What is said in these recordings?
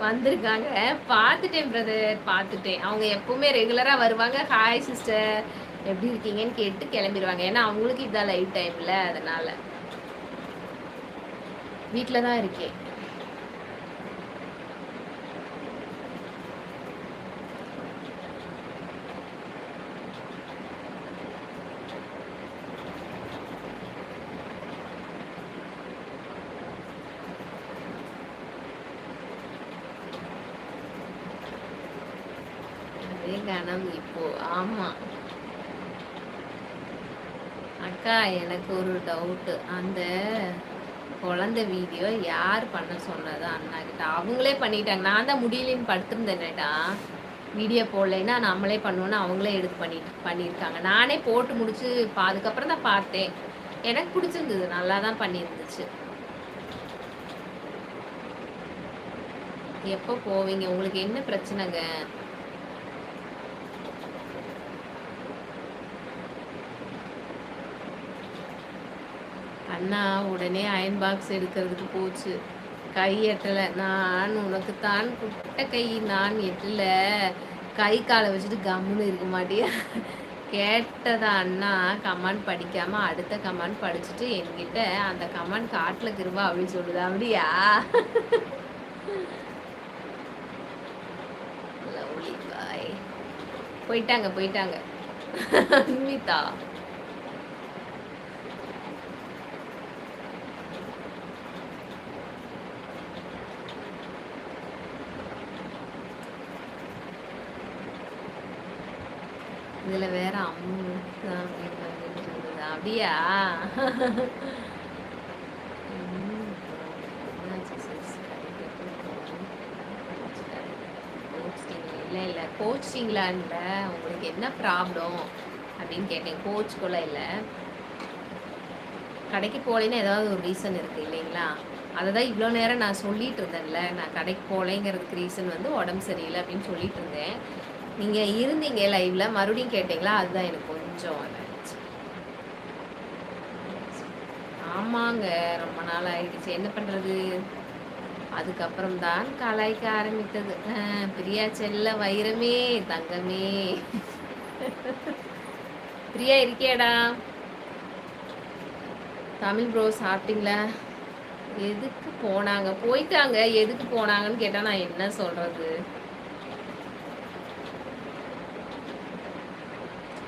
வந்திருக்காங்க. பார்த்துட்டேன் பிரதர், பார்த்துட்டேன். அவங்க எப்பவுமே ரெகுலரா வருவாங்க. ஹாய் சிஸ்டர் எப்படி இருக்கீங்கன்னு கேட்டு கிளம்பிடுவாங்க. ஏன்னா அவங்களுக்கு இதான் லைவ் டைம்ல, அதனால வீட்டில் தான் இருக்கேன். அதே கணம் இப்போ. ஆமா அக்கா, எனக்கு ஒரு டவுட்டு. அந்த குழந்தை வீடியோ யார் பண்ண சொன்னது அண்ணா கிட்ட? அவங்களே பண்ணிட்டாங்க. நான் தான் முடியலன்னு படுத்திருந்தேனேடா, வீடியோ போடலைன்னா நம்மளே பண்ணுவோன்னு அவங்களே எடுத்து பண்ணியிருக்காங்க. நானே போட்டு முடிச்சு அதுக்கப்புறம் தான் பார்த்தேன். எனக்கு பிடிச்சிருந்தது, நல்லா தான் பண்ணியிருந்துச்சு. எப்போ போவீங்க? உங்களுக்கு என்ன பிரச்சனைங்க? அண்ணா உடனே அயன் பாக்ஸ் எடுக்கிறதுக்கு போச்சு. கை எட்டலை. நான் உனக்கு தான் குட்ட கை, நான் எட்டல. கை காலை வச்சுட்டு கம்முன்னு இருக்க மாட்டியா? கேட்டதா அண்ணா கமெண்ட் படிக்காம அடுத்த கமெண்ட் படிச்சுட்டு என்கிட்ட அந்த கமெண்ட் காட்டுல கிருவா அப்படின்னு சொல்லுது. அப்படியா? லவ்லி பாய். போயிட்டாங்க அன்விதா. இதுல வேற அம்மு அப்படியா? இல்லை கோச்சிங்லான்ல உங்களுக்கு என்ன ப்ராப்ளம் அப்படின்னு கேட்டேன். கோச்சுக்குள்ள இல்லை, கடைக்கு போகலைன்னு ஏதாவது ஒரு ரீசன் இருக்குது இல்லைங்களா? அதை தான் இவ்வளோ நேரம் நான் சொல்லிட்டு இருந்தேன்ல. நான் கடைக்கு போகலைங்கிறதுக்கு ரீசன் வந்து உடம்பு சரியில்லை அப்படின்னு சொல்லிட்டு இருந்தேன். நீங்கள் இருந்தீங்க லைவ்ல, மறுபடியும் கேட்டிங்களா, அதுதான் எனக்கு கொஞ்சம் ஆயிடுச்சு. ஆமாங்க, ரொம்ப நாள் ஆயிடுச்சு. என்ன பண்ணுறது? அதுக்கப்புறம் தான் கலாய்க்க ஆரம்பித்தது. பிரியா செல்ல வைரமே தங்கமே. பிரியா இருக்கியாடா? தமிழ் ப்ரோ சாப்பிட்டீங்களா? எதுக்கு போனாங்க? போயிட்டாங்க. எதுக்கு போனாங்கன்னு கேட்டால் நான் என்ன சொல்கிறது?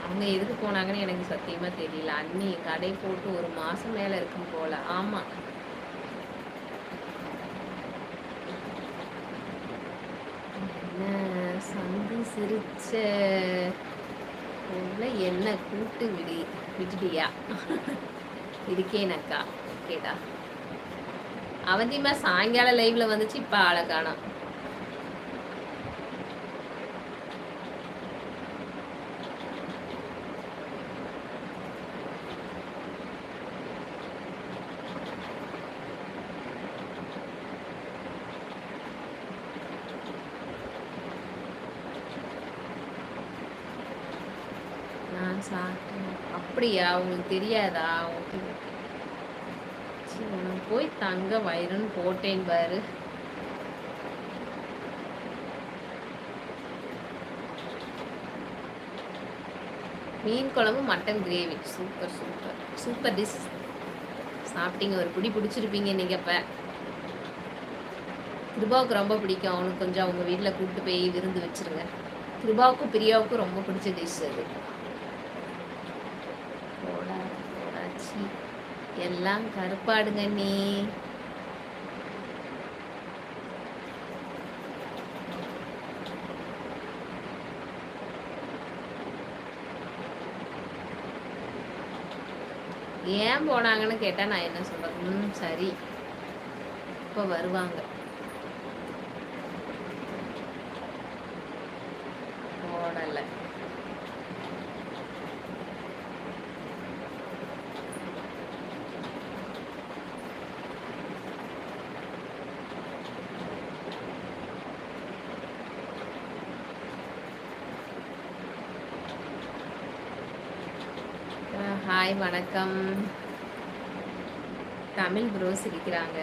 அவங்க எதுக்கு போனாங்கன்னு எனக்கு சத்தியமாக தெரியல. அண்ணி கடை போட்டு ஒரு மாதம் மேலே இருக்கும் போல். ஆமாம், சந்து சிரிச்ச என்ன கூட்டு விட்டுட்டியா? இருக்கேனக்கா. கேட்டா அவந்திமா சாயங்காலம் லைவ்ல வந்துச்சு, இப்ப ஆளை காணோம். நான் சாப்பிட்டேன். அப்படியா? உங்களுக்கு தெரியாதா? உனக்கு போய் தங்க வயிறுன்னு போட்டேன் பாரு. மீன் குழம்பு mutton gravy. Super super super dish. சாப்பிட்டீங்க, ஒரு பிடி பிடிச்சிருப்பீங்க நீங்கள். இப்போ கிருபாவுக்கு ரொம்ப பிடிக்கும். அவனுக்கு கொஞ்சம் அவங்க வீட்டில் கூப்பிட்டு போய் விருந்து வச்சுருங்க. கிருபாவுக்கும் பிரியாவுக்கும் ரொம்ப பிடிச்ச டிஷ் அது. போடாச்சி எல்லாம் கருப்பாடுங்க. நீ ஏன் போனாங்கன்னு கேட்டால் நான் என்ன சொல்கிறது? சரி, இப்போ வருவாங்க. போடலை. ஹாய், வணக்கம். தமிழ் ப்ரோ சிரிக்கிறாங்க.